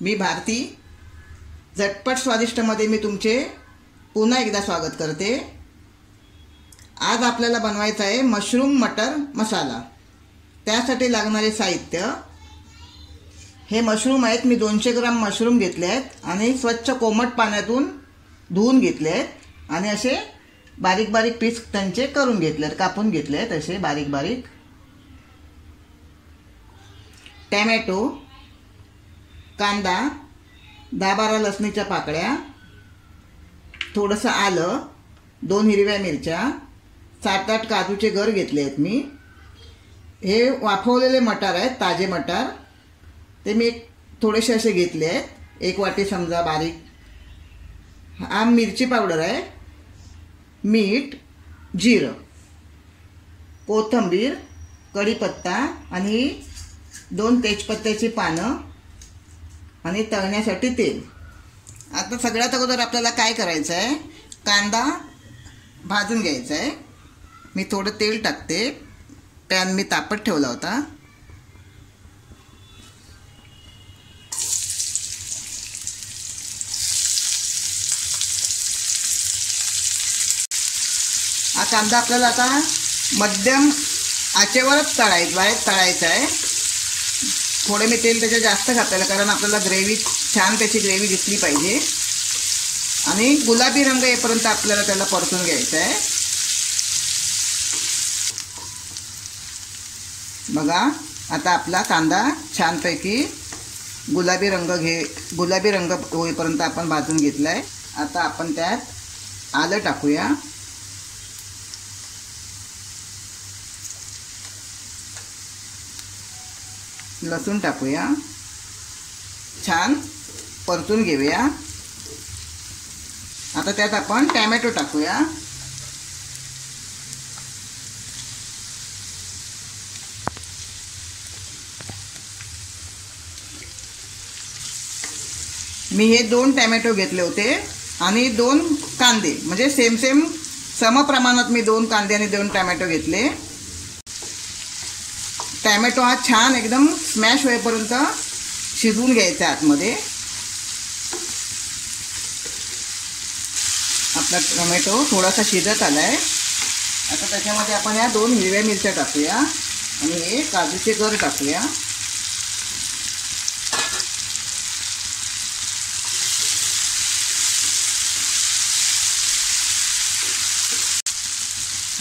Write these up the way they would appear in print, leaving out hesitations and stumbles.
मी भारती झटपट स्वादिष्टमध्ये मी तुमचे पुन्हा एकदा स्वागत करते। आज आपल्याला बनवायचा आहे मशरूम मटर मसाला। त्यासाठी लागणारे साहित्य हे मशरूम आहेत। मी 200 ग्राम मशरूम घेतले आहेत आणि स्वच्छ कोमट पाण्यातून धुवून घेतले आहेत आणि असे बारीक बारीक पीस त्यांचे करून घेतले आहेत, कापून घेतले आहेत असे बारीक बारीक। टोमॅटो, कांदा, 10-12 लसणीच्या पाकळ्या, थोडंसं आलं, 2 हिरव्या मिरच्या, 7-8 काजूचे गर घेतले आहेत मी। हे वाफवलेले मटार आहेत, ताजे मटार, ते मी थोडेसे असे घेतले आहेत, 1 वाटी समजा बारीक। हा मिरची पावडर आहे, मीठ, जिरं, कोथिंबीर, कढीपत्ता आणि 2 तेजपत्त्याची पानं आणि तळण्यासाठी तेल। आता सगळ्यात अगोदर आपल्याला काय करायचं आहे, कांदा भाजून घ्यायचा आहे। मी थोडं तेल टाकते, पॅन मी तापत ठेवला होता। हा कांदा आपल्याला आता मध्यम आचेवरच तळायचा आहे। थोडे मी तेल त्याच्यात जास्त घातलेलं कारण आपल्याला ग्रेव्ही छान त्याची ग्रेव्ही दिसली पाहिजे आणि गुलाबी रंग येईपर्यंत आपल्याला त्याला परतून घ्यायचं आहे। बघा आता आपला कांदा छानपैकी गुलाबी रंग होईपर्यंत आपण भाजून घेतलाय। आता आपण त्यात आलं टाकूया, लसूण टाकूया, छान परतून घेऊया। आता त्यात आपण टोमॅटो टाकूया, मी हे 2 टोमॅटो घेतले होते आणि 2 कांदे, म्हणजे सेम समप्रमाणात मी 2 कांदे आणि 2 टोमॅटो घेतले। टोमॅटो हा छान एकदम स्मॅश होईपर्यंत शिजवून घ्यायचा आतमध्ये। आपला टोमॅटो थोडासा शिजत आलाय। आता त्याच्यामध्ये आपण या 2 हिरव्या मिरच्या टाकूया आणि हे काजूचे गर टाकूया।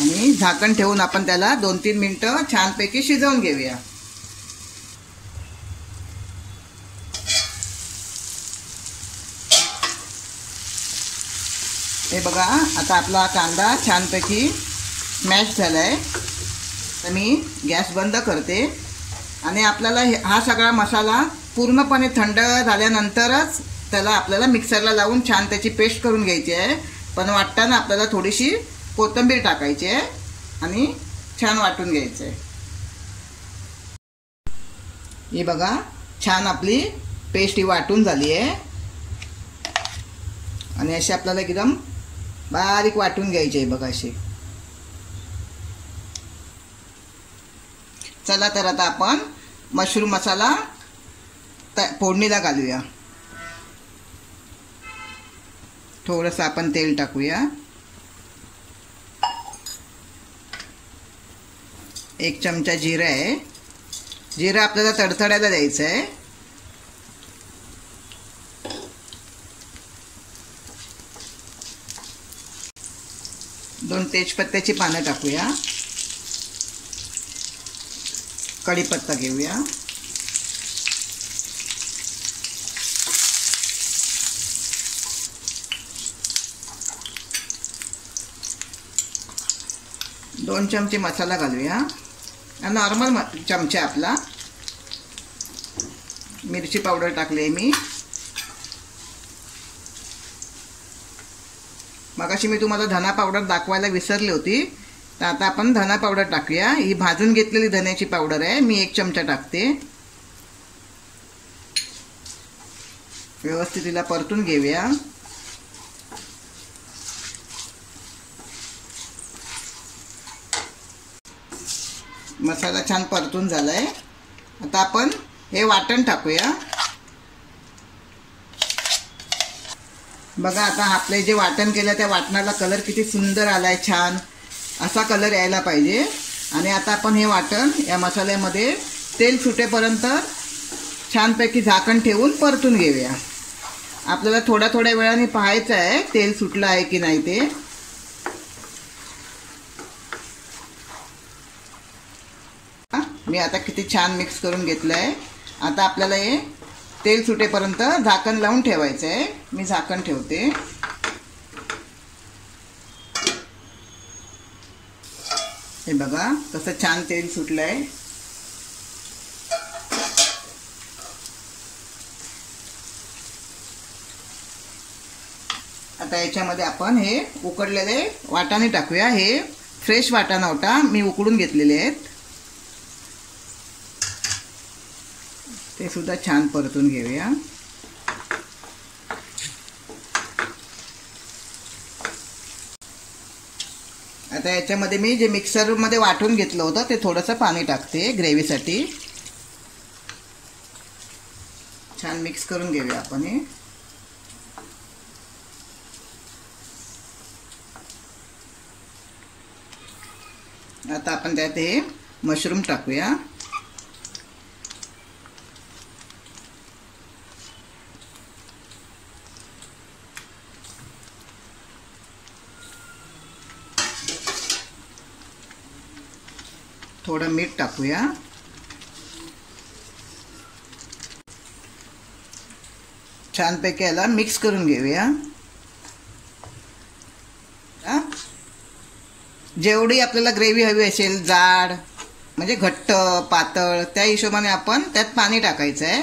आणि झाकण ठेवून आपण त्याला 2-3 मिनिटं छानपैकी शिजवून घेऊया। हे बघा आता आपला कांदा छानपैकी स्मॅश झालाय। तर मी गॅस बंद करते आणि आपल्याला हा सगळा मसाला पूर्णपणे थंड झाल्यानंतरच त्याला आपल्याला मिक्सरला लावून छान त्याची पेस्ट करून घ्यायची आहे। पण वाटताना आपल्याला थोडीशी कोथिंबीर टाकायची आहे आणि छान वाटून घ्यायचं आहे। हे बघा छान आपली पेस्ट ही वाटून झाली आहे आणि अशी आपल्याला एकदम बारीक वाटून घ्यायची आहे बघा अशी। चला तर आता आपण मशरूम मसाला फोडणीला घालूया। थोडंसं आपण तेल टाकूया, 1 चमचा जिरं आहे, जिरं आपल्याला तडतडायला द्यायचं आहे। 2 तेजपत्त्याची पानं टाकूया, कढीपत्ता घेऊया, दोन चमचे मसाला घालूया, नॉर्मल चमचा आपला। मिरची पावडर टाकली मी, मगाशी मी तुम्हाला धना पावडर दाखवायला विसरली होती, तर आता आपण धना पावडर टाकूया। ही भाजून घेतलेली धन्याची पावडर आहे, मी 1 चमचा टाकते। व्यवस्थित तिला परतून घेऊया। मसाला छान परतून झालाय। आता आपण हे वाटण टाकूया। बघा आता आपले जे वाटण केलं त्या वाटणाला कलर किती सुंदर आलाय, छान असा कलर यायला पाहिजे. आणि आता आपण हे वाटण या मसाल्यामध्ये तेल सुटेपर्यंत छानपैकी झाकण ठेवून परतून घेऊया. आपल्याला थोड्या थोड्या वेळाने पाहायचं आहे तेल सुटलं आहे की नाही ते. मी आता किती छान मिक्स करून घेतलं आहे. आता आपल्याला हे तेल सुटेपर्यंत झाकण लावून ठेवायचं आहे. मी झाकण ठेवते. हे बघा कसं छान तेल सुटलं आहे. आता याच्यामध्ये आपण हे उकडलेले वाटाणे टाकूया. हे फ्रेश वाटाणा होता, मी उकडून घेतलेले आहेत. ते सुद्धा छान परतून घेऊया. आता याच्यामध्ये मी जे मिक्सरमध्ये वाटून घेतलं होतं ते थोडंसं पाणी टाकते ग्रेव्हीसाठी. छान मिक्स करून घेऊया आपण हे. आता आपण त्यात हे मशरूम टाकूया. थोडं मीठ टाकूया. छानपैकी याला मिक्स करून घेऊया. जेवढी आपल्याला ग्रेव्ही हवी असेल, जाड म्हणजे घट्ट पातळ, त्या हिशोबाने आपण त्यात पाणी टाकायचं आहे.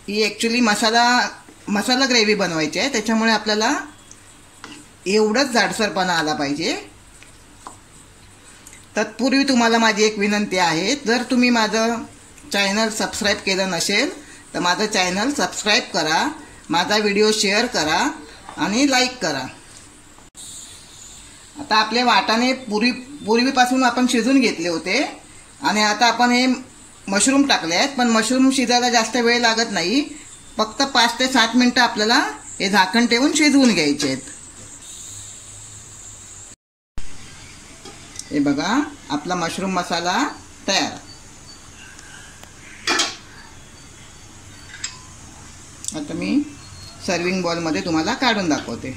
ही ॲक्च्युली मसाला ग्रेव्ही बनवायची आहे, त्याच्यामुळे आपल्याला एवढंच जाडसरपणा आला पाहिजे. तत्पूर्वी तुम्हाला माझी एक विनंती आहे, जर तुम्ही माझं चॅनल सबस्क्राईब केलं नसेल तर माझं चॅनल सबस्क्राईब करा, माझा व्हिडिओ शेअर करा आणि लाईक करा. आता आपले वाटाणे पूर्वीपासून आपण शिजून घेतले होते आणि आता आपण हे मशरूम टाकले आहेत. पण मशरूम शिजायला जास्त वेळ लागत नाही, फक्त 5 ते 7 मिनटं आपल्याला हे झाकण ठेवून शिजवून घ्यायचे आहेत. हे बघा आपला मशरूम मसाला तयार. आता मी सर्विंग बॉलमध्ये तुम्हाला काढून दाखवते.